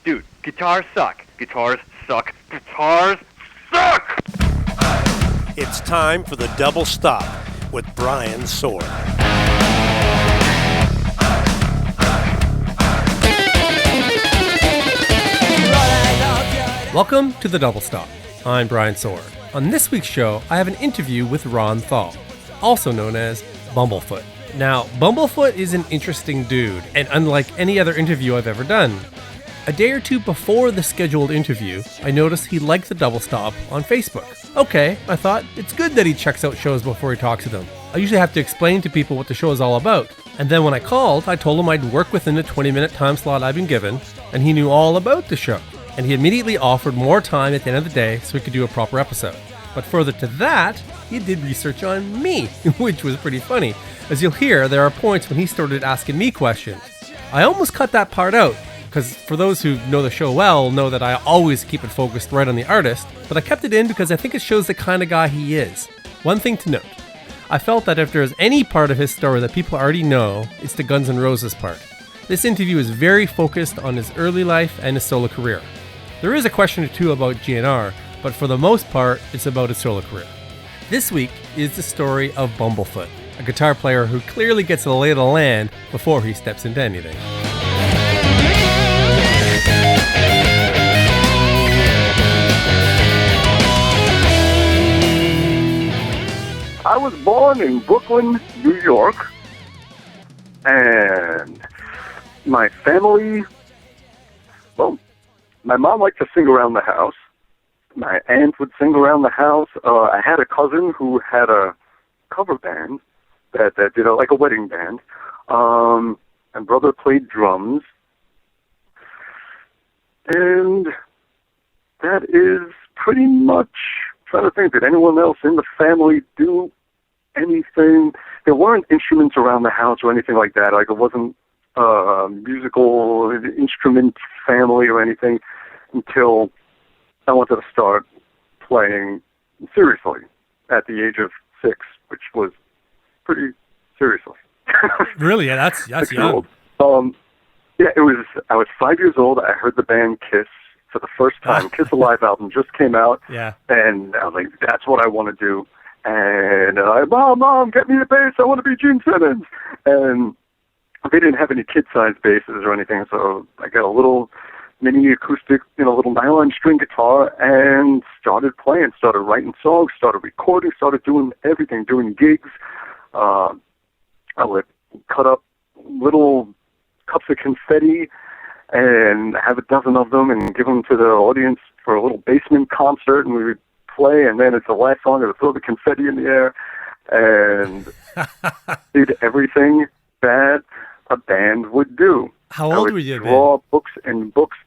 Dude, guitars suck. Guitars suck. Guitars suck! It's time for the Double Stop with Brian Sword. Welcome to the Double Stop. I'm Brian Sword. On this week's show, I have an interview with Thal, also known as Bumblefoot. Now, Bumblefoot is an interesting dude, and unlike any other interview I've ever done. A day or two before the scheduled interview, I noticed he liked the Double Stop on Facebook. Okay, I thought, it's good that he checks out shows before he talks to them. I usually have to explain to people what the show is all about. And then when I called, I told him I'd work within the 20-minute time slot I've been given, and he knew all about the show. And he immediately offered more time at the end of the day so we could do a proper episode. But further to that, he did research on me, which was pretty funny. As you'll hear, there are points when he started asking me questions. I almost cut that part out, because for those who know the show well, know that I always keep it focused right on the artist, but I kept it in because I think it shows the kind of guy he is. One thing to note, I felt that if there's any part of his story that people already know, it's the Guns N' Roses part. This interview is very focused on his early life and his solo career. There is a question or two about GNR, but for the most part, it's about his solo career. This week is the story of Bumblefoot, a guitar player who clearly gets a lay of the land before he steps into anything. I was born in Brooklyn, New York, and my family, well, my mom liked to sing around the house. My aunt would sing around the house. I had a cousin who had a cover band that did like a wedding band. My brother played drums. And that is pretty much, trying to think, did anyone else in the family do anything? There weren't instruments around the house or anything like that. Like, it wasn't a musical instrument family or anything until I wanted to start playing seriously at the age of 6, which was pretty seriously. Really? Yeah, that's young. Yeah, I was 5 years old. I heard the band Kiss for the first time. Kiss Alive album just came out. Yeah. And I was like, that's what I want to do. And Mom, get me a bass. I want to be Gene Simmons. And they didn't have any kid-sized basses or anything, so I got a little mini acoustic, little nylon string guitar and started playing, started writing songs, started recording, started doing everything, doing gigs. I would cut up little cups of confetti and have a dozen of them and give them to the audience for a little basement concert, and we would play, and then it's the last song, I would throw the confetti in the air and did everything that a band would do. How old were you then? Draw books and books,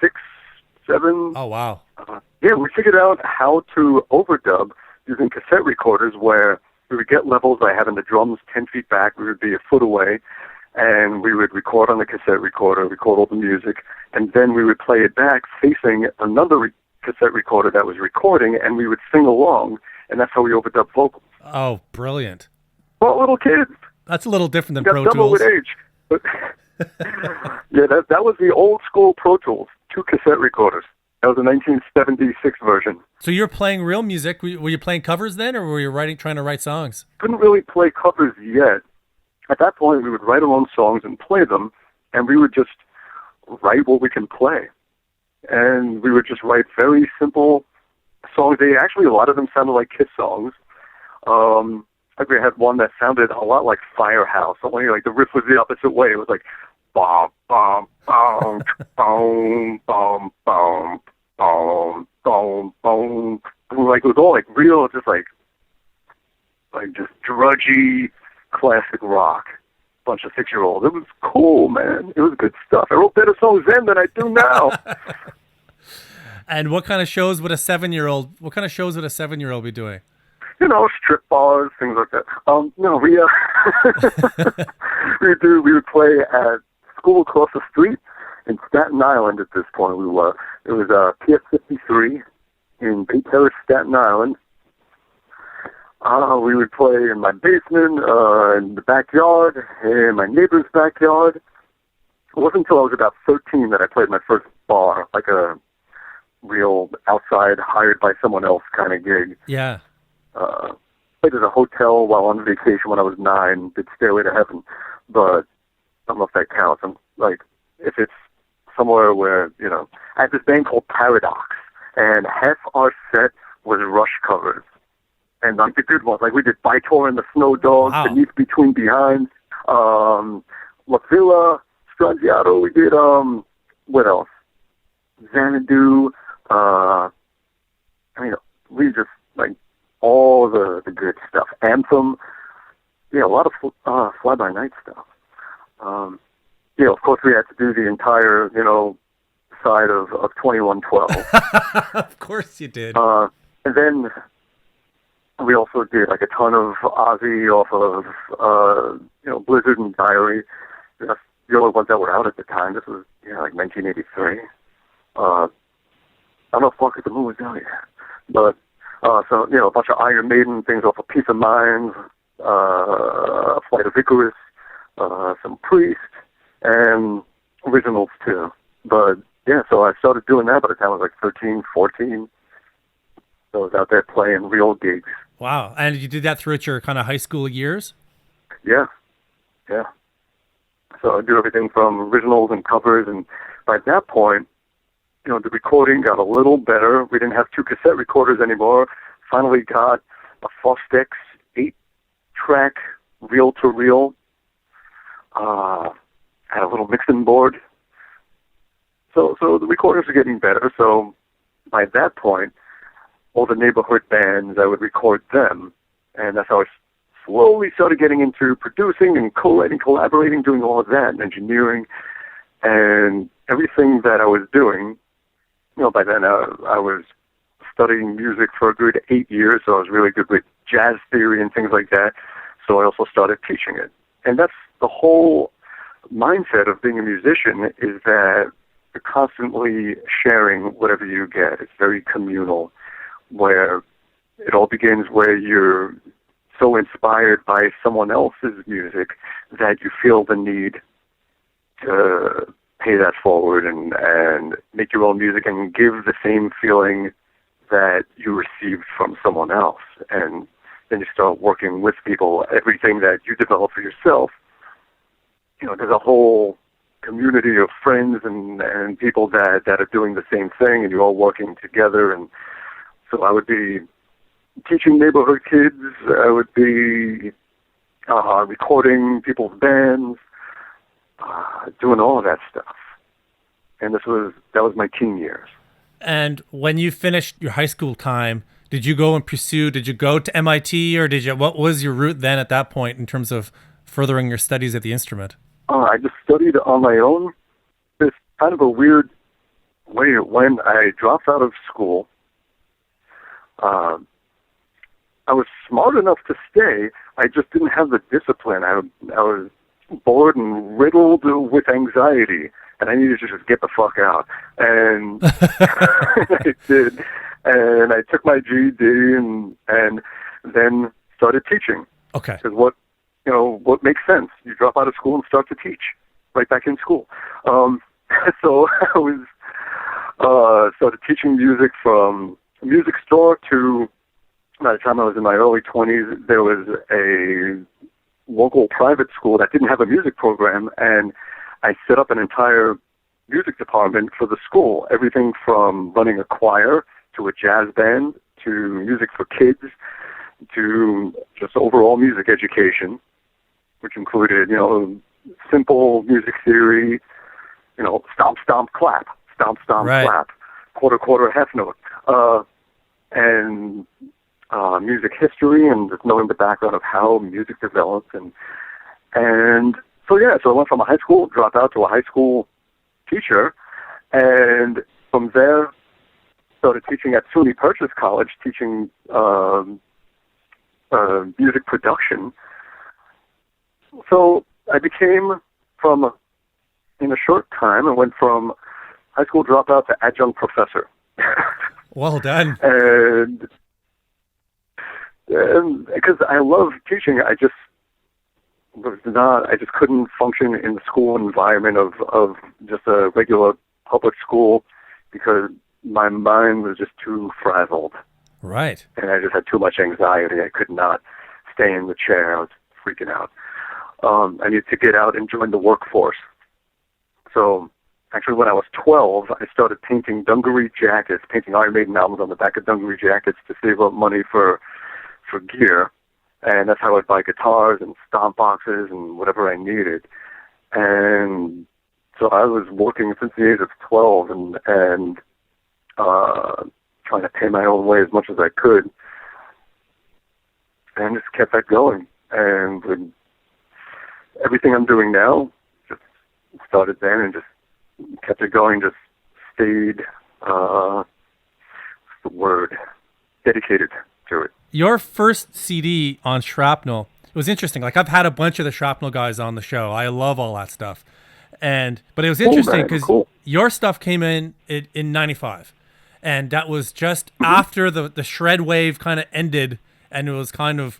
6, 7. Oh, wow. Yeah, we figured out how to overdub using cassette recorders where we would get levels by having the drums 10 feet back, we would be a foot away, and we would record on the cassette recorder, record all the music, and then we would play it back facing another cassette recorder that was recording, and we would sing along, and that's how we overdubbed vocals. Oh, brilliant. Well, little kids. That's a little different than Got Pro double Tools. with age. But yeah, that was the old school Pro Tools, 2 cassette recorders. That was a 1976 version. So you're playing real music. Were you playing covers then, or were you trying to write songs? Couldn't really play covers yet. At that point, we would write our own songs and play them, and we would just write what we can play. And we would just write very simple songs. A lot of them sounded like Kiss songs. Like we had one that sounded a lot like Firehouse. Only like the riff was the opposite way. It was like bum bum bum bum bum bum bum bum bum. Like it was all like real, just like just drudgy classic rock. Bunch of 6-year-olds. It was cool, man. It was good stuff. I wrote better songs then than I do now. And what kind of shows would a 7-year-old be doing? Strip bars, things like that. No, we we would play at school across the street in Staten Island. At this point, we were. It was PS 53 in Bay Terrace, Staten Island. We would play in my basement, in the backyard, in my neighbor's backyard. it wasn't until I was about 13 that I played my first bar, like a real outside, hired by someone else kind of gig. Yeah. Played at a hotel while on vacation when I was 9, did Stairway to Heaven, but I don't know if that counts. I'm like, if it's somewhere where, you know, I had this band called Paradox, and half our set was Rush covers. And like the good ones, like we did Bytor and the Snow Dogs, Wow. Beneath Between Behinds, La Villa, Strangiato, we did, what else? Xanadu, I mean, we just, like, all the good stuff. Anthem, yeah, a lot of fly-by-night stuff. Yeah, of course we had to do the entire, you know, side of 2112. Of course you did. And then we also did like a ton of Ozzy off of, you know, Blizzard and Diary. That's the only ones that were out at the time. This was, you know, like 1983. I don't know if Walk at the Moon was out yet. But, so, you know, a bunch of Iron Maiden things off of Peace of Mind, Flight of Icarus, some Priest, and originals too. But, yeah, so I started doing that by the time I was like 13, 14. So I was out there playing real gigs. Wow. And you did that throughout your kind of high school years? Yeah. Yeah. So I do everything from originals and covers, and by that point, you know, the recording got a little better. We didn't have 2 cassette recorders anymore. Finally got a Fostex 8-track reel-to-reel. Had a little mixing board. So the recorders were getting better. So by that point, all the neighborhood bands, I would record them. And that's how I slowly started getting into producing and co-writing, collaborating, doing all of that, and engineering. And everything that I was doing, you know, by then I was studying music for a good 8 years, so I was really good with jazz theory and things like that. So I also started teaching it. And that's the whole mindset of being a musician, is that you're constantly sharing whatever you get. It's very communal, where it all begins where you're so inspired by someone else's music that you feel the need to pay that forward and make your own music and give the same feeling that you received from someone else. And then you start working with people. Everything that you develop for yourself, you know, there's a whole community of friends and people that are doing the same thing, and you're all working together. And so I would be teaching neighborhood kids. I would be recording people's bands, doing all of that stuff. And that was my teen years. And when you finished your high school time, did you go to MIT, or what was your route then at that point in terms of furthering your studies of the instrument? I just studied on my own. It's kind of a weird way. When I dropped out of school, I was smart enough to stay. I just didn't have the discipline. I was bored and riddled with anxiety, and I needed to just get the fuck out. And I did. And I took my GED and then started teaching. Okay. Because what makes sense? You drop out of school and start to teach right back in school. So I was started teaching music from a music store to, by the time I was in my early 20s, there was a local private school that didn't have a music program, and I set up an entire music department for the school. Everything from running a choir to a jazz band to music for kids to just overall music education, which included, you know, simple music theory, you know, stomp, stomp, clap, stomp, stomp, right. clap, quarter, quarter, half note, and music history and just knowing the background of how music develops. And so I went from a high school dropout to a high school teacher, and from there started teaching at SUNY Purchase College, teaching music production. So I became, in a short time, I went from high school dropout to adjunct professor. Well done. And because I love teaching, I just I just couldn't function in the school environment of just a regular public school because my mind was just too frazzled. Right. And I just had too much anxiety. I could not stay in the chair. I was freaking out. I needed to get out and join the workforce. So actually when I was 12, I started painting dungaree jackets, painting Iron Maiden albums on the back of dungaree jackets to save up money for gear. And that's how I'd buy guitars and stomp boxes and whatever I needed. And so I was working since the age of 12 and trying to pay my own way as much as I could. And just kept that going. And with everything I'm doing now, just started then and just kept it going, just stayed, what's the word, dedicated to it. Your first CD on Shrapnel, it was interesting. Like, I've had a bunch of the Shrapnel guys on the show. I love all that stuff. But it was interesting because your stuff came in 95. And that was just after the shred wave kind of ended. And it was kind of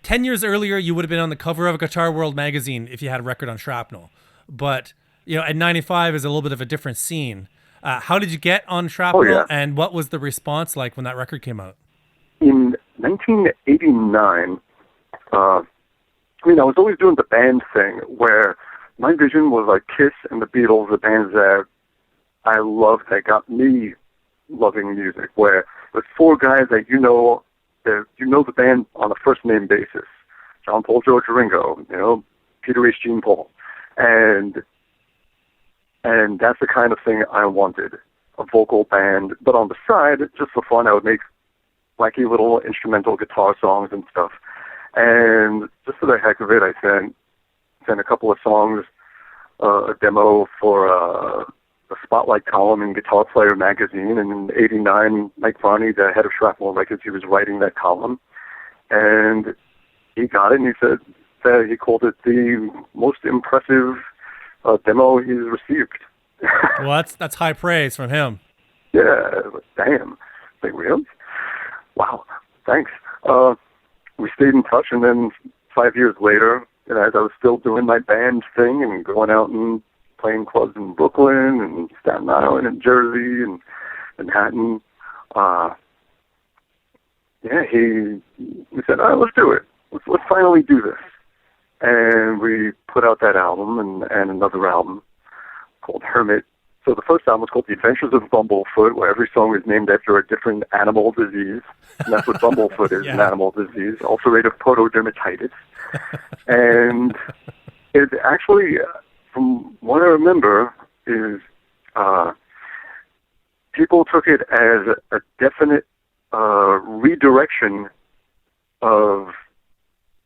10 years earlier, you would have been on the cover of a Guitar World magazine if you had a record on Shrapnel. But, at 95 is a little bit of a different scene. How did you get on Shrapnel? And what was the response like when that record came out? In 1989, I was always doing the band thing where my vision was like Kiss and the Beatles, the bands that I loved that got me loving music, where there's four guys that you know the band on a first name basis. John, Paul, George, Ringo, Peter, H, Gene, Paul. And that's the kind of thing I wanted, a vocal band. But on the side, just for fun, I would make wacky little instrumental guitar songs and stuff. And just for the heck of it, I sent a couple of songs, a demo for a Spotlight column in Guitar Player magazine. And in '89, Mike Varney, the head of Shrapnel Records, he was writing that column. And he got it, and he said that he called it the most impressive demo he's received. Well, that's high praise from him. Yeah, damn. Like, really? Wow, thanks. We stayed in touch, and then 5 years later, as I was still doing my band thing and going out and playing clubs in Brooklyn and Staten Island and Jersey and Manhattan, he said, all right, let's do it. Let's finally do this. And we put out that album and another album called Hermit. So the first album was called The Adventures of Bumblefoot, where every song is named after a different animal disease. And that's what Bumblefoot is, an animal disease, ulcerative protodermatitis. And it actually, from what I remember, is people took it as a definite redirection of,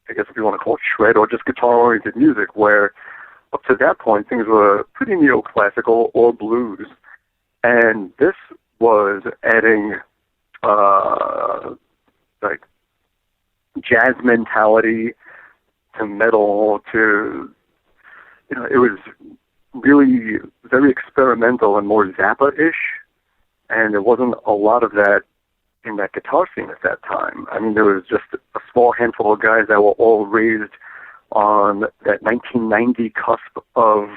I guess if you want to call it shred or just guitar-oriented music, where up to that point, things were pretty neoclassical or blues. And this was adding, like, jazz mentality to metal to, it was really very experimental and more Zappa-ish. And there wasn't a lot of that in that guitar scene at that time. I mean, there was just a small handful of guys that were all raised on that 1990 cusp of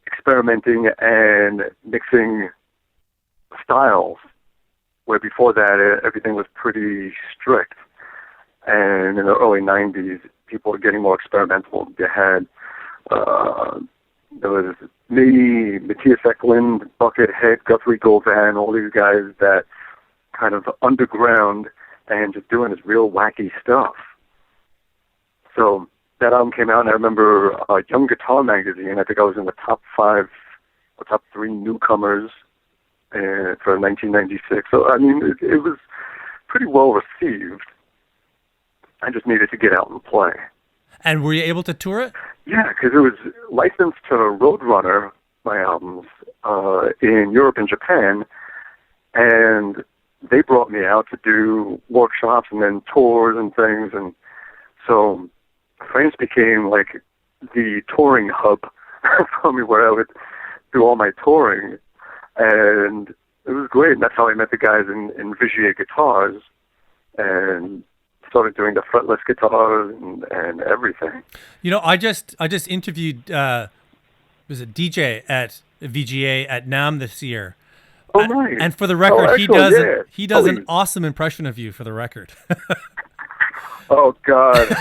experimenting and mixing styles, where before that everything was pretty strict. And in the early 90s, people were getting more experimental. You had, there was me, Matthias Eklund, Buckethead, Guthrie Govan, all these guys that kind of underground and just doing this real wacky stuff. So that album came out, and I remember Young Guitar magazine, I think I was in the top 5 or top 3 newcomers for 1996. So, I mean, it was pretty well received. I just needed to get out and play. And were you able to tour it? Yeah, because it was licensed to Roadrunner, my albums, in Europe and Japan, and they brought me out to do workshops and then tours and things, and so France became like the touring hub for me, where I would do all my touring, and it was great. And that's how I met the guys in Vigier Guitars, and started doing the fretless guitars and everything. You know, I just interviewed was it DJ at VGA at NAMM this year. Oh, nice. And for the record, he does Oh, an awesome impression of you, for the record. Oh, God.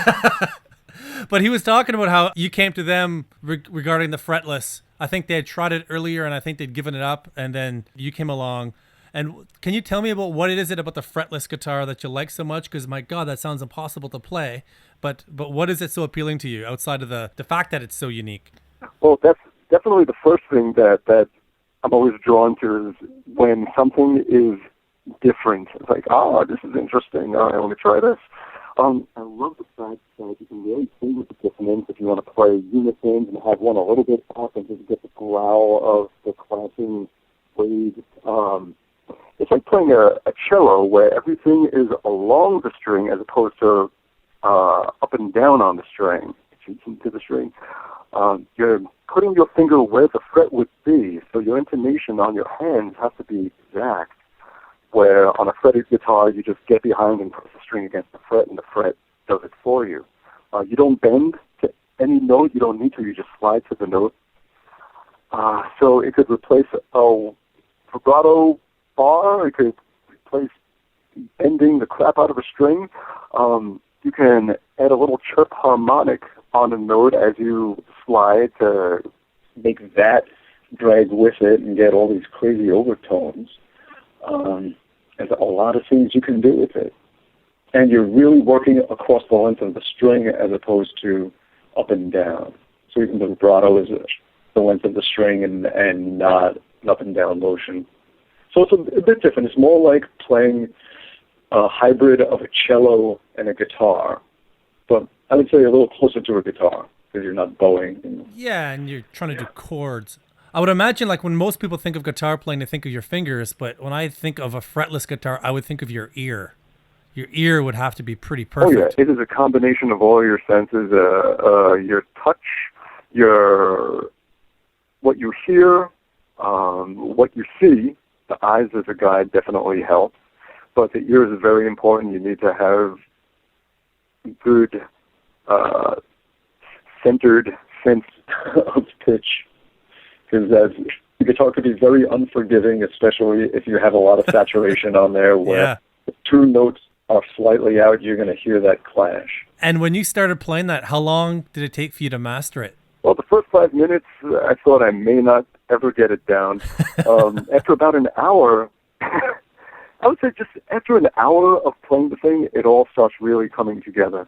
But he was talking about how you came to them regarding the fretless. I think they had tried it earlier, and I think they'd given it up, and then you came along. And can you tell me about what it is about the fretless guitar that you like so much? Because, my God, that sounds impossible to play. But what is it so appealing to you outside of the fact that it's so unique? Well, that's definitely the first thing that I'm always drawn to, is when something is different. It's like, oh, this is interesting. All right, let me try this. I love the fact that you can really play with the dissonance if you want to play unison and have one a little bit up and just get the growl of the clashing waves. It's like playing a cello where everything is along the string as opposed to up and down on the string, to the string. You're putting your finger where the fret would be, so your intonation on your hands has to be exact. Where on a fretted guitar, you just get behind and press the string against the fret, and the fret does it for you. You don't bend to any note. You don't need to. You just slide to the note. So it could replace a vibrato bar. It could replace bending the crap out of a string. You can add a little chirp harmonic on a note as you slide to make that drag with it and get all these crazy overtones. There's a lot of things you can do with it. And you're really working across the length of the string as opposed to up and down. So even the vibrato is the length of the string and not an up and down motion. So it's a bit different. It's more like playing a hybrid of a cello and a guitar. But I would say a little closer to a guitar because you're not bowing. Yeah, and you're trying to do chords. I would imagine, like, when most people think of guitar playing, they think of your fingers, but when I think of a fretless guitar, I would think of your ear. Your ear would have to be pretty perfect. Oh, yeah. It is a combination of all your senses, your touch, what you hear, what you see. The eyes as a guide definitely help, but the ear is very important. You need to have good centered sense of pitch. Because the guitar could be very unforgiving, especially if you have a lot of saturation on there where if two notes are slightly out, you're going to hear that clash. And when you started playing that, how long did it take for you to master it? Well, the first 5 minutes, I thought I may not ever get it down. After about an hour, I would say just after an hour of playing the thing, it all starts really coming together.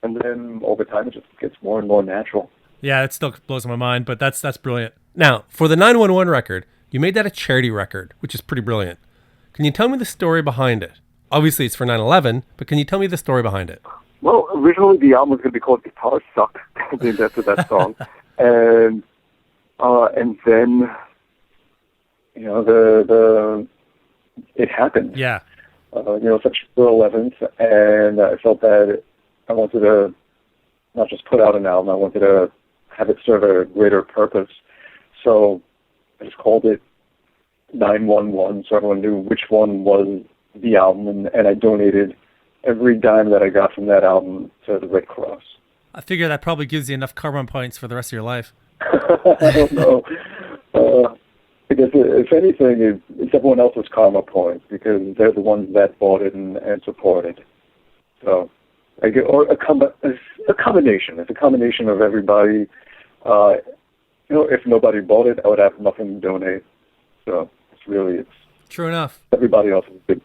And then over time, it just gets more and more natural. Yeah, it still blows my mind, but that's brilliant. Now, for the 911 record, you made that a charity record, which is pretty brilliant. Can you tell me the story behind it? Obviously, it's for 9/11, but can you tell me the story behind it? Well, originally the album was going to be called Guitars Suck, named after that song. And then, you know, it happened. Yeah. Such for 11th, and I felt that I wanted to not just put out an album, I wanted to have it serve a greater purpose. So I just called it 911 so everyone knew which one was the album, and I donated every dime that I got from that album to the Red Cross. I figure that probably gives you enough karma points for the rest of your life. I don't know. I guess if anything, it's everyone else's karma points because they're the ones that bought it and supported. So, a combination. It's a combination of everybody. If nobody bought it, I would have nothing to donate. So it's true enough. Everybody else is big.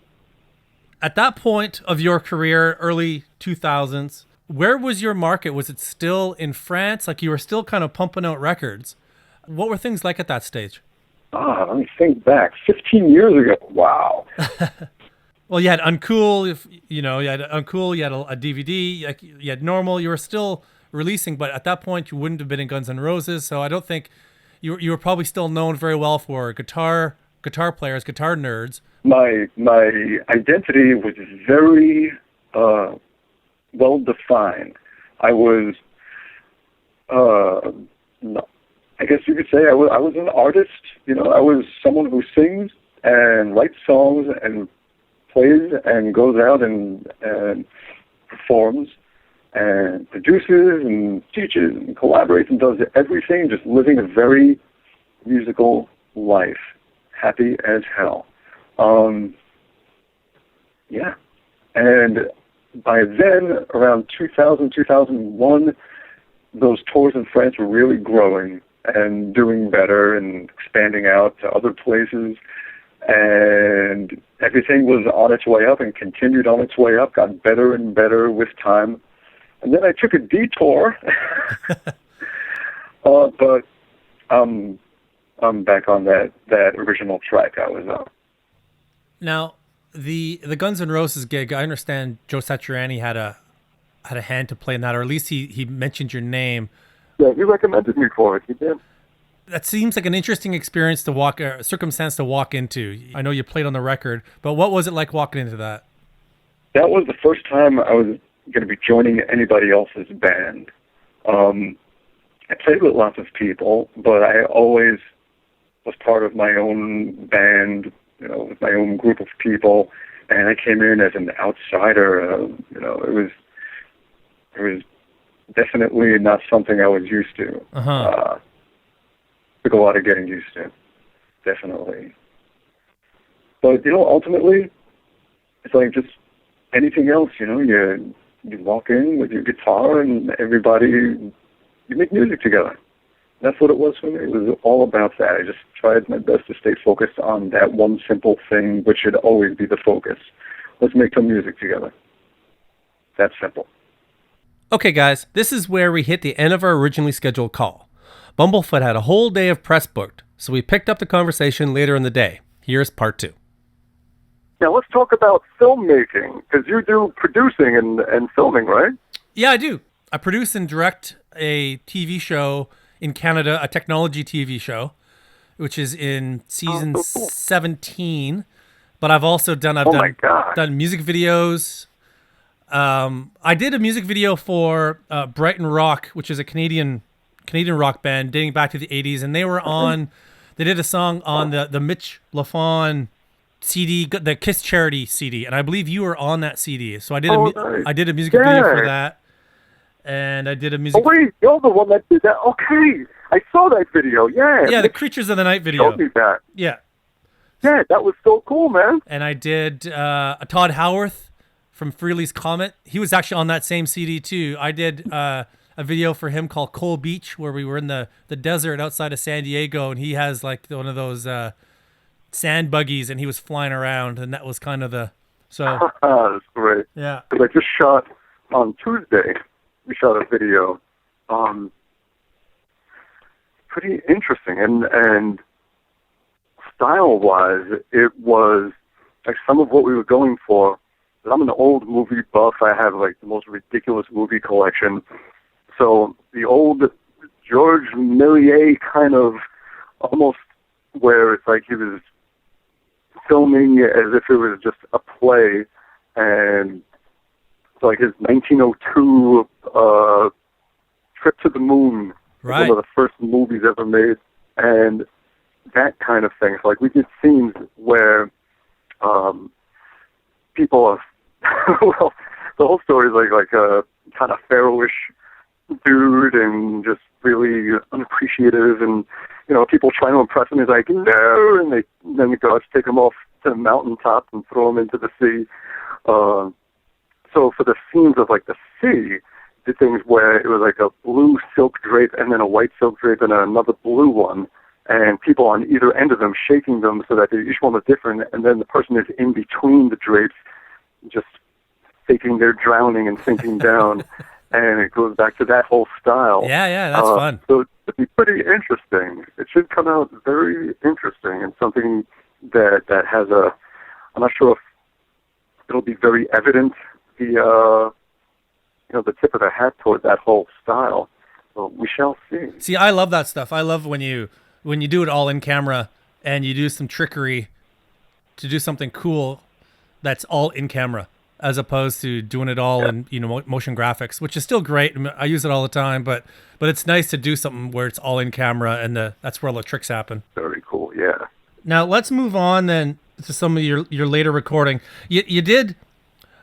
At that point of your career, early 2000s, where was your market? Was it still in France? Like you were still kind of pumping out records. What were things like at that stage? Let me think back. 15 years ago. Wow. Well, you had Uncool, you had Uncool, you had a DVD, you had Normal, you were still releasing, but at that point you wouldn't have been in Guns N' Roses, so I don't think you were probably still known very well for guitar players, guitar nerds. My identity was very well defined. I was, I guess you could say I was an artist. I was someone who sings and writes songs and plays and goes out and performs and produces and teaches and collaborates and does everything, just living a very musical life, happy as hell. Yeah. And by then, around 2000, 2001, those tours in France were really growing and doing better and expanding out to other places. And everything was on its way up and continued on its way up, got better and better with time. And then I took a detour, but I'm back on that original track I was on. Now, the Guns N' Roses gig, I understand Joe Satriani had a hand to play in that, or at least he mentioned your name. Yeah, he recommended me for it. He did. That seems like an interesting experience to circumstance to walk into. I know you played on the record, but what was it like walking into that? That was the first time I was going to be joining anybody else's band. I played with lots of people, but I always was part of my own band, with my own group of people, and I came in as an outsider. It was definitely not something I was used to. Took a lot of getting used to, definitely. But ultimately, it's like just anything else. You walk in with your guitar and you make music together. That's what it was for me. It was all about that. I just tried my best to stay focused on that one simple thing, which should always be the focus. Let's make some music together. That's simple. Okay, guys, this is where we hit the end of our originally scheduled call. Bumblefoot had a whole day of press booked, so we picked up the conversation later in the day. Here's part 2. Now let's talk about filmmaking, because you do producing and filming, right? Yeah, I do. I produce and direct a TV show in Canada, a technology TV show, which is in season 17. But I've also done done music videos. I did a music video for Brighton Rock, which is a Canadian rock band dating back to the 80s, and they were they did a song on the Mitch Lafon CD, the Kiss Charity CD, and I believe you were on that CD. So I did I did a music video for that, and I did a music. Oh wait, you're the one that did that. Okay, I saw that video. Yeah. Yeah, the Creatures of the Night video. Showed me that. Yeah. Yeah, that was so cool, man. And I did a Todd Howarth from Freely's Comet. He was actually on that same CD too. I did a video for him called Coal Beach, where we were in the desert outside of San Diego, and he has like one of those sand buggies, and he was flying around, and that was kind of that's great. Yeah. I just shot on Tuesday. We shot a video. Pretty interesting, and style-wise, it was like some of what we were going for. I'm an old movie buff. I have like the most ridiculous movie collection. So the old George Méliès kind of almost where it's like he was filming as if it was just a play, and it's like his 1902 Trip to the Moon, right, one of the first movies ever made, and that kind of thing. So like we did scenes where people are well, the whole story is like a kind of pharaohish dude and just really unappreciative, and people trying to impress him. He's like, no, and then the gods take him off to the mountaintop and throw him into the sea. So for the scenes of like the sea, did things where it was like a blue silk drape and then a white silk drape and another blue one, and people on either end of them shaking them so that each one was different, and then the person is in between the drapes just faking they're drowning and sinking down. And it goes back to that whole style. Yeah, that's fun. So it'd be pretty interesting. It should come out very interesting, and something that has I'm not sure if it'll be very evident, the tip of the hat toward that whole style. So we shall see. See, I love that stuff. I love when you do it all in camera and you do some trickery to do something cool that's all in camera, as opposed to doing it all in motion graphics, which is still great. I use it all the time, but it's nice to do something where it's all in camera, and that's where all the tricks happen. Very cool, yeah. Now let's move on then to some of your later recording. You did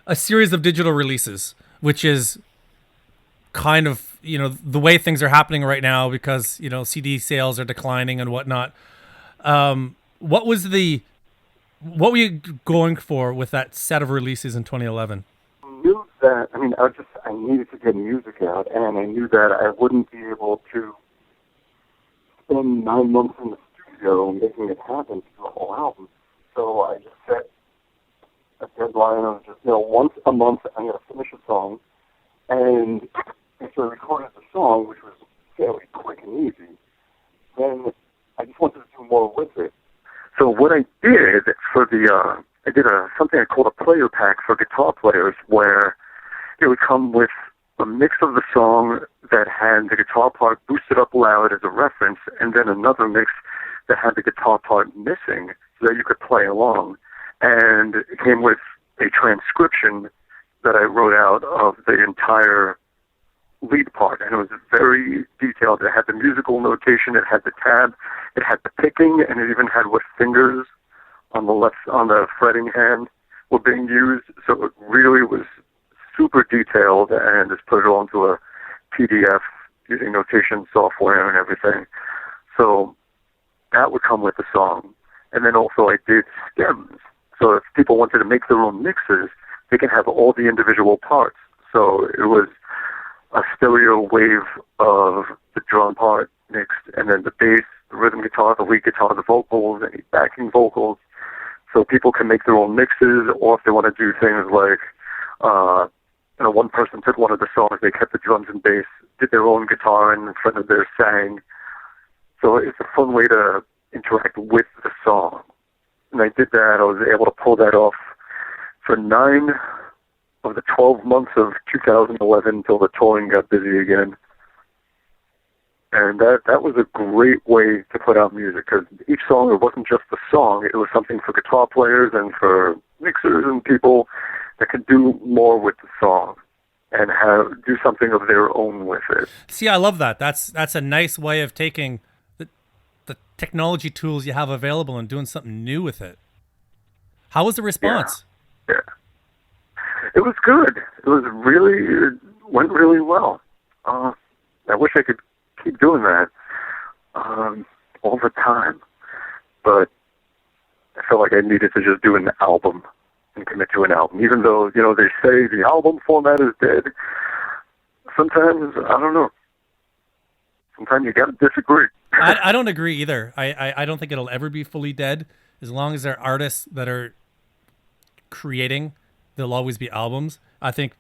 a series of digital releases. which is kind of, the way things are happening right now because, CD sales are declining and whatnot. What were you going for with that set of releases in 2011? Knew that, I needed to get music out, and I knew that I wouldn't be able to spend 9 months in the studio making it happen to do a whole album. So I just set a deadline of just, once a month I'm going to finish a song. And after I recorded the song, which was fairly quick and easy, then I just wanted to do more with it. So what I did for I did something I called a player pack for guitar players, where it would come with a mix of the song that had the guitar part boosted up loud as a reference, and then another mix that had the guitar part missing so that you could play along. And it came with a transcription that I wrote out of the entire lead part, and it was very detailed. It had the musical notation, it had the tab, it had the picking, and it even had what fingers on the fretting hand were being used. So it really was super detailed, and just put it all into a PDF using notation software and everything. So that would come with the song. And then also I did stems. So if people wanted to make their own mixes, they can have all the individual parts. So it was a stereo wave of the drum part mixed, and then the bass, the rhythm guitar, the lead guitar, the vocals, any backing vocals. So people can make their own mixes, or if they want to do things like, one person took one of the songs, they kept the drums and bass, did their own guitar in front of their sang. So it's a fun way to interact with the song. And I did that. I was able to pull that off for 9 of the 12 months of 2011 until the touring got busy again. And that was a great way to put out music, because each song, it wasn't just the song, it was something for guitar players and for mixers and people that could do more with the song and do something of their own with it. See, I love that. That's a nice way of taking the technology tools you have available and doing something new with it. How was the response? Yeah. It was good. It went really well. I wish I could keep doing that all the time, but I felt like I needed to just do an album and commit to an album, even though they say the album format is dead. Sometimes I don't know. Sometimes you gotta disagree. I don't agree either. I don't think it'll ever be fully dead. As long as there are artists that are creating, there'll always be albums. I think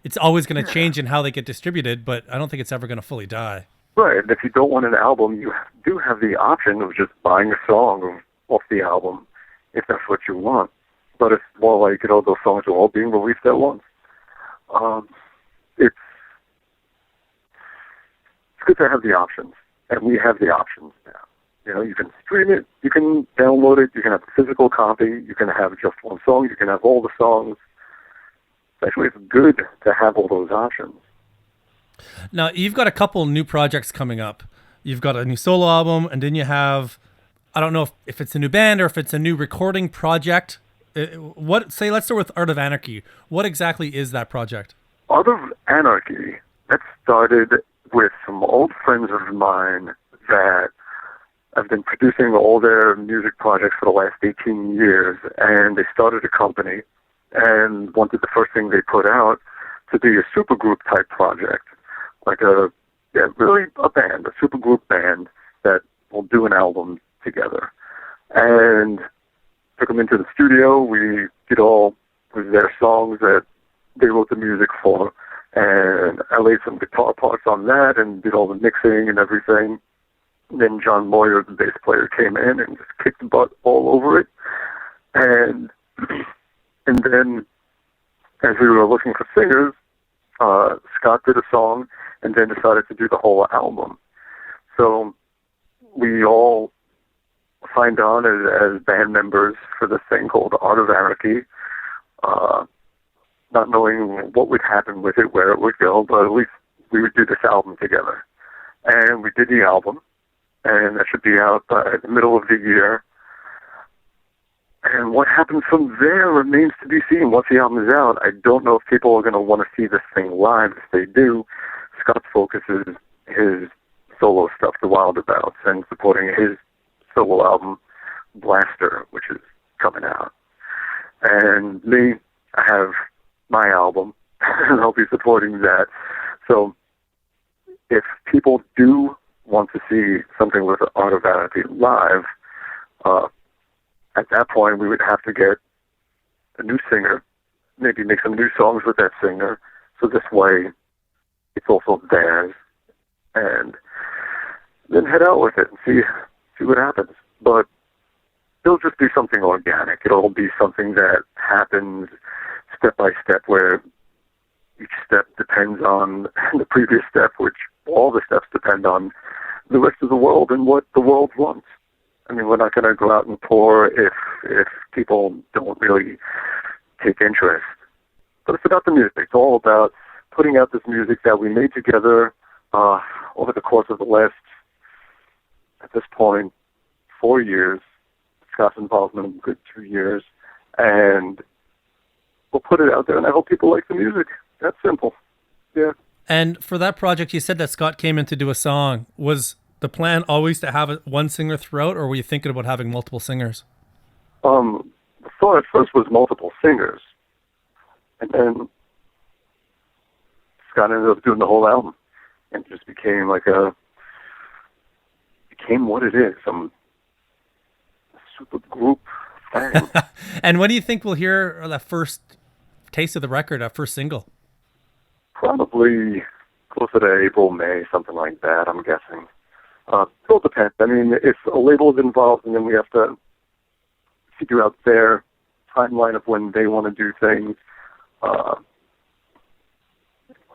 it's always going to change in how they get distributed, but I don't think it's ever going to fully die. Right, and if you don't want an album, you do have the option of just buying a song off the album, if that's what you want. But it's more like, those songs are all being released at once. It's good to have the options, and we have the options now. You can stream it, you can download it, you can have a physical copy, you can have just one song, you can have all the songs. Actually, it's good to have all those options. Now, you've got a couple new projects coming up. You've got a new solo album, and then you have, I don't know if it's a new band or if it's a new recording project. Let's start with Art of Anarchy. What exactly is that project? Art of Anarchy, that started with some old friends of mine that have been producing all their music projects for the last 18 years, and they started a company and wanted the first thing they put out to be a supergroup type project, like really a band, a supergroup band that will do an album together. And took them into the studio. We did all of their songs that they wrote the music for, and I laid some guitar parts on that and did all the mixing and everything. Then John Moyer, the bass player, came in and just kicked the butt all over it. And then, as we were looking for singers, Scott did a song and then decided to do the whole album. So we all signed on as band members for this thing called Art of Anarchy, not knowing what would happen with it, where it would go, but at least we would do this album together. And we did the album, and that should be out by the middle of the year. And what happens from there remains to be seen. Once the album is out, I don't know if people are going to want to see this thing live. If they do, Scott focuses his solo stuff to Wildabouts and supporting his solo album, Blaster, which is coming out. And me, I have my album, and I'll be supporting that. So if people do want to see something with Art of Anarchy live, at that point we would have to get a new singer, maybe make some new songs with that singer, so this way it's also theirs, and then head out with it and see what happens. But it'll just be something organic. It'll be something that happens step by step, where each step depends on the previous step, which all the steps depend on the rest of the world and what the world wants. I mean, we're not going to go out and tour if people don't really take interest. But it's about the music. It's all about putting out this music that we made together over the course of the last, at this point, 4 years. Scott's involvement a good 2 years. And we'll put it out there, and I hope people like the music. That's simple. Yeah. And for that project, you said that Scott came in to do a song. Was the plan always to have one singer throughout, or were you thinking about having multiple singers? The thought at first was multiple singers. And then Scott ended up doing the whole album. And it just became what it is, some super group thing. And when do you think we'll hear that first taste of the record, that first single? Probably closer to April, May, something like that, I'm guessing. It all depends. I mean, if a label is involved, and then we have to figure out their timeline of when they want to do things.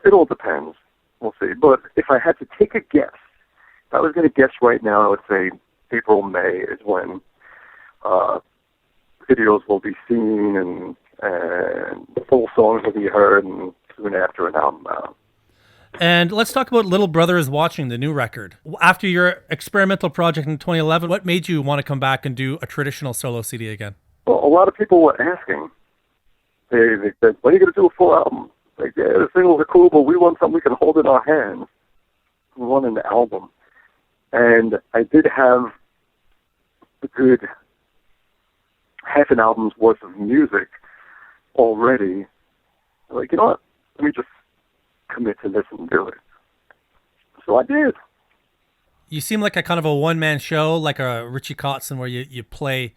It all depends. We'll see. But if I had to take a guess, if I was going to guess right now, I would say April, May is when videos will be seen and the full songs will be heard, and soon after an album out. And let's talk about Little Brother Is Watching, the new record. After your experimental project in 2011, what made you want to come back and do a traditional solo CD again? Well, a lot of people were asking. They said, when are you going to do a full album? Like, yeah, the singles are cool, but we want something we can hold in our hands. We want an album. And I did have a good half an album's worth of music already. Like, you know what? Let me just commit to this and do it. So I did. You seem like a kind of a one-man show, like a Richie Kotzen, where you play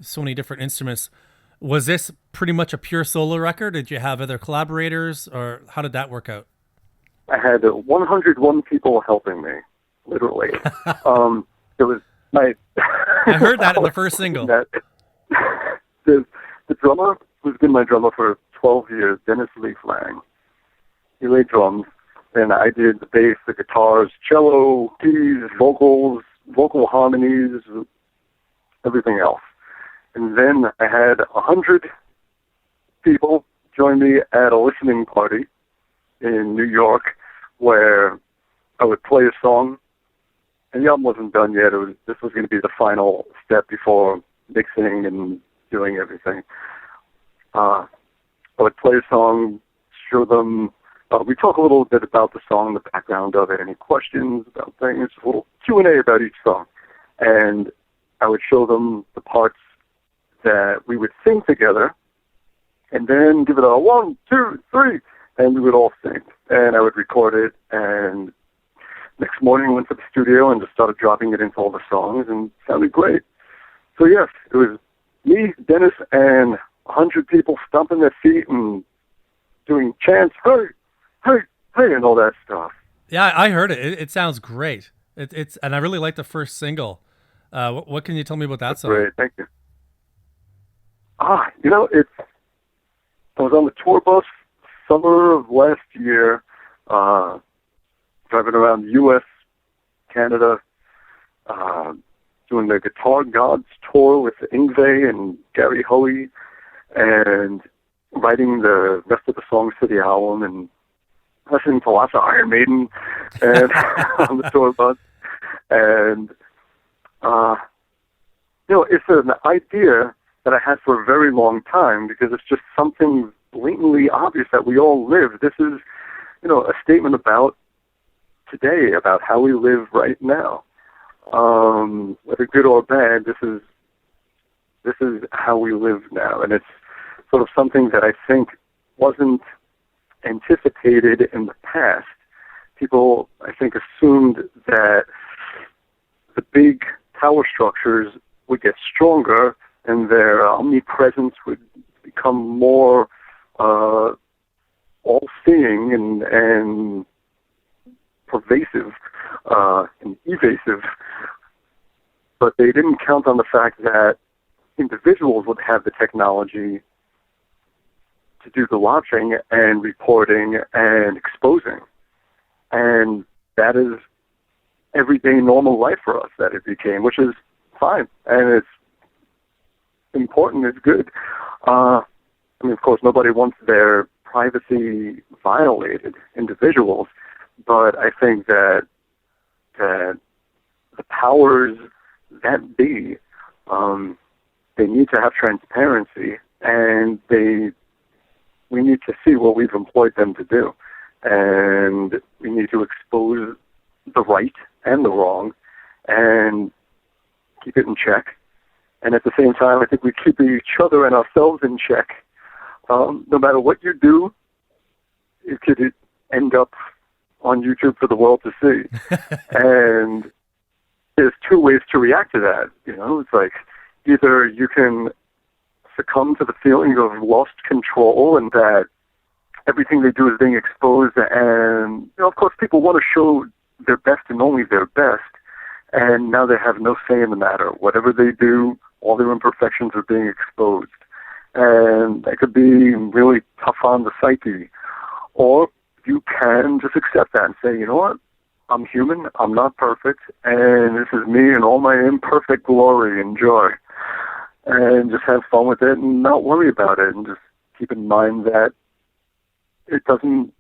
so many different instruments. Was this pretty much a pure solo record? Did you have other collaborators, or how did that work out? I had 101 people helping me, literally. It was my... I heard that in the first single. The drummer, who's been my drummer for 12 years, Dennis Lee Flang, he laid drums, and I did the bass, the guitars, cello, keys, vocals, vocal harmonies, everything else. And then I had 100 people join me at a listening party in New York, where I would play a song, and the album wasn't done yet. This was going to be the final step before mixing and doing everything. I would play a song, show them. We talk a little bit about the song, the background of it, any questions about things, a little Q&A about each song. And I would show them the parts that we would sing together, and then give it a 1, 2, 3, and we would all sing. And I would record it, and next morning went to the studio and just started dropping it into all the songs, and it sounded great. So yes, it was me, Dennis, and 100 people stomping their feet and doing chants, hey, hey, hey, and all that stuff. Yeah, I heard it. It sounds great. It's and I really like the first single. What can you tell me about that song? Great, thank you. I was on the tour bus summer of last year, driving around the U.S., Canada, doing the Guitar Gods tour with Yngwie and Gary Hoey, and writing the rest of the songs for the album, and listening to lots of Iron Maiden and on the tour bus. And, it's an idea that I had for a very long time, because it's just something blatantly obvious that we all live. This is, a statement about today, about how we live right now. Whether good or bad, this is how we live now, and it's sort of something that I think wasn't anticipated in the past. People, I think, assumed that the big power structures would get stronger and their omnipresence would become more all-seeing and pervasive and evasive. But they didn't count on the fact that individuals would have the technology to do the watching and reporting and exposing. And that is everyday normal life for us that it became, which is fine. And it's important, it's good. Of course, nobody wants their privacy violated, individuals, but I think that the powers that be, they need to have transparency, and we need to see what we've employed them to do. And we need to expose the right and the wrong and keep it in check. And at the same time, I think we keep each other and ourselves in check. No matter what you do, it could end up on YouTube for the world to see. And there's two ways to react to that. It's like either you can succumb to the feeling of lost control and that everything they do is being exposed, and of course people want to show their best and only their best, and now they have no say in the matter. Whatever they do, all their imperfections are being exposed, and that could be really tough on the psyche. Or you can just accept that and say, you know what, I'm human, I'm not perfect, and this is me in all my imperfect glory and joy, and just have fun with it and not worry about it, and just keep in mind that it doesn't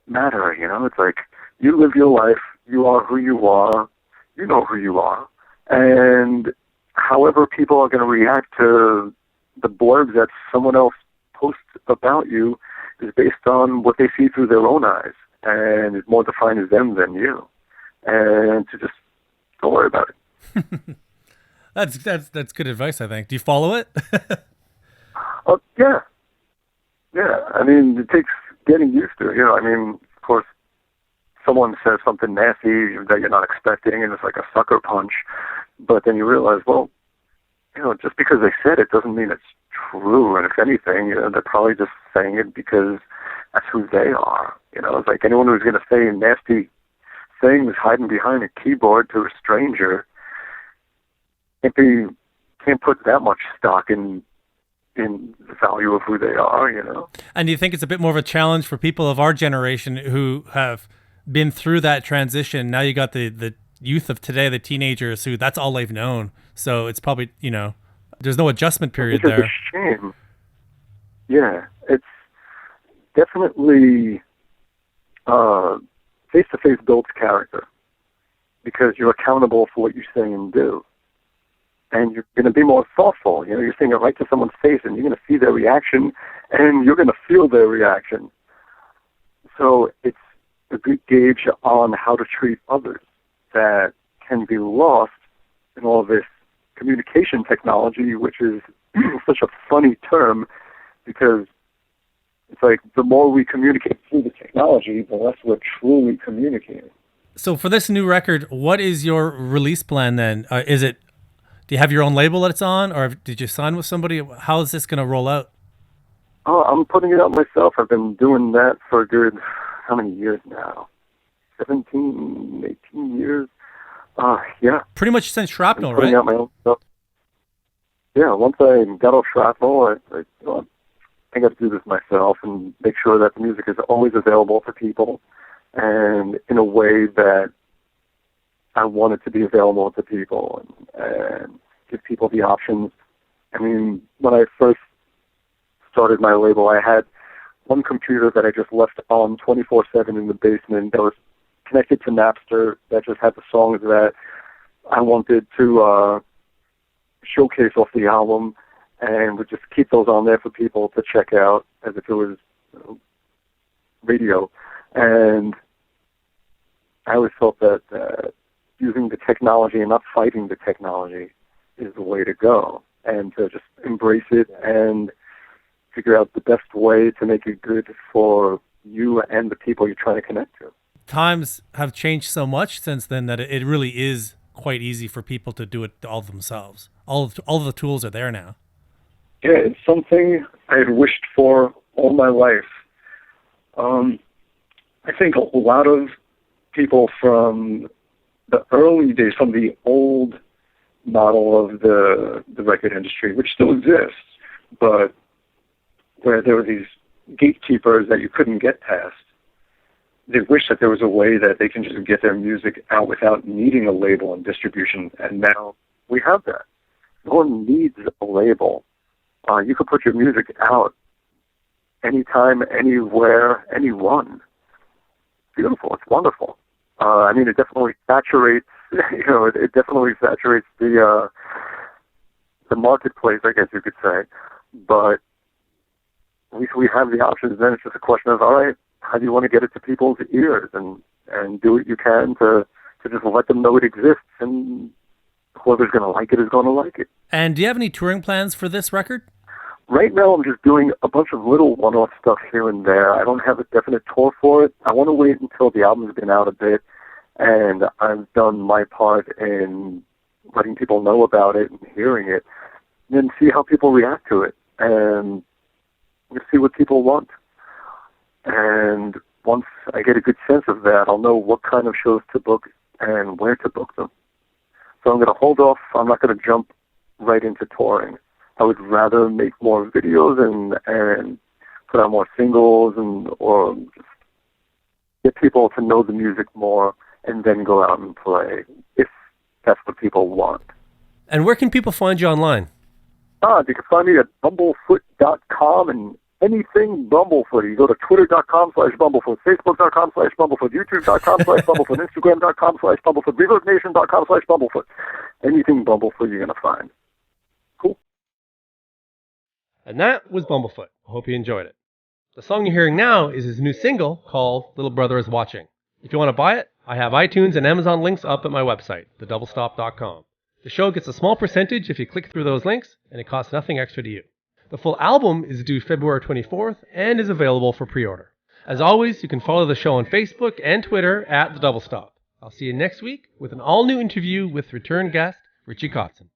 matter, It's like, you live your life, you are who you are, you know who you are, and however people are going to react to the blurb that someone else posts about you is based on what they see through their own eyes, and it more defines them than you, and to just don't worry about it. That's good advice, I think. Do you follow it? Yeah. It takes getting used to it. Of course, someone says something nasty that you're not expecting, and it's like a sucker punch. But then you realize, well, just because they said it doesn't mean it's true. And if anything, they're probably just saying it because that's who they are. It's like anyone who's going to say nasty things hiding behind a keyboard to a stranger can't put that much stock in the value of who they are, And do you think it's a bit more of a challenge for people of our generation who have been through that transition? Now you got the youth of today, the teenagers, who that's all they've known. So it's probably, there's no adjustment period there. It's a shame. Yeah, it's definitely face-to-face builds character, because you're accountable for what you say and do. And you're going to be more thoughtful. You're saying it right to someone's face, and you're going to see their reaction, and you're going to feel their reaction. So it's a good gauge on how to treat others that can be lost in all this communication technology, which is such a funny term, because it's like the more we communicate through the technology, the less we're truly communicating. So for this new record, what is your release plan then? Do you have your own label that it's on, or did you sign with somebody? How is this going to roll out? Oh, I'm putting it out myself. I've been doing that for a good, how many years now? 17, 18 years? Yeah. Pretty much since Shrapnel, right? Putting out my own stuff. Yeah, once I got off Shrapnel, I got to do this myself and make sure that the music is always available to people, and in a way that I want it to be available to people, and give people the options. When I first started my label, I had one computer that I just left on 24/7 in the basement that was connected to Napster, that just had the songs that I wanted to showcase off the album. and would just keep those on there for people to check out as if it was radio. And I always felt that using the technology and not fighting the technology is the way to go, and to just embrace it and figure out the best way to make it good for you and the people you're trying to connect to. Times have changed so much since then that it really is quite easy for people to do it all themselves. All of the tools are there now. Yeah, it's something I had wished for all my life. I think a lot of people from the early days, from the old model of the record industry, which still exists, but where there were these gatekeepers that you couldn't get past, they wish that there was a way that they can just get their music out without needing a label and distribution, and now we have that. No one needs a label. You can put your music out anytime, anywhere, anyone. Beautiful. It's wonderful. I mean, it definitely saturates. It definitely saturates the marketplace, I guess you could say. But at least we have the options. Then it's just a question of, all right, how do you want to get it to people's ears, and do what you can to just let them know it exists, and whoever's going to like it is going to like it. And do you have any touring plans for this record? Right now, I'm just doing a bunch of little one-off stuff here and there. I don't have a definite tour for it. I want to wait until the album's been out a bit, and I've done my part in letting people know about it and hearing it, and then see how people react to it, and see what people want. And once I get a good sense of that, I'll know what kind of shows to book and where to book them. So I'm going to hold off. I'm not going to jump right into touring. I would rather make more videos and put out more singles, or just get people to know the music more, and then go out and play if that's what people want. And where can people find you online? You can find me at bumblefoot.com and anything Bumblefoot. You go to twitter.com/Bumblefoot, facebook.com/Bumblefoot, youtube.com/Bumblefoot, instagram.com/Bumblefoot, reverbnation.com/Bumblefoot. Anything Bumblefoot you're going to find. Cool. And that was Bumblefoot. I hope you enjoyed it. The song you're hearing now is his new single called Little Brother Is Watching. If you want to buy it, I have iTunes and Amazon links up at my website, thedoublestop.com. The show gets a small percentage if you click through those links, and it costs nothing extra to you. The full album is due February 24th and is available for pre-order. As always, you can follow the show on Facebook and Twitter at The Double Stop. I'll see you next week with an all-new interview with return guest Richie Kotzen.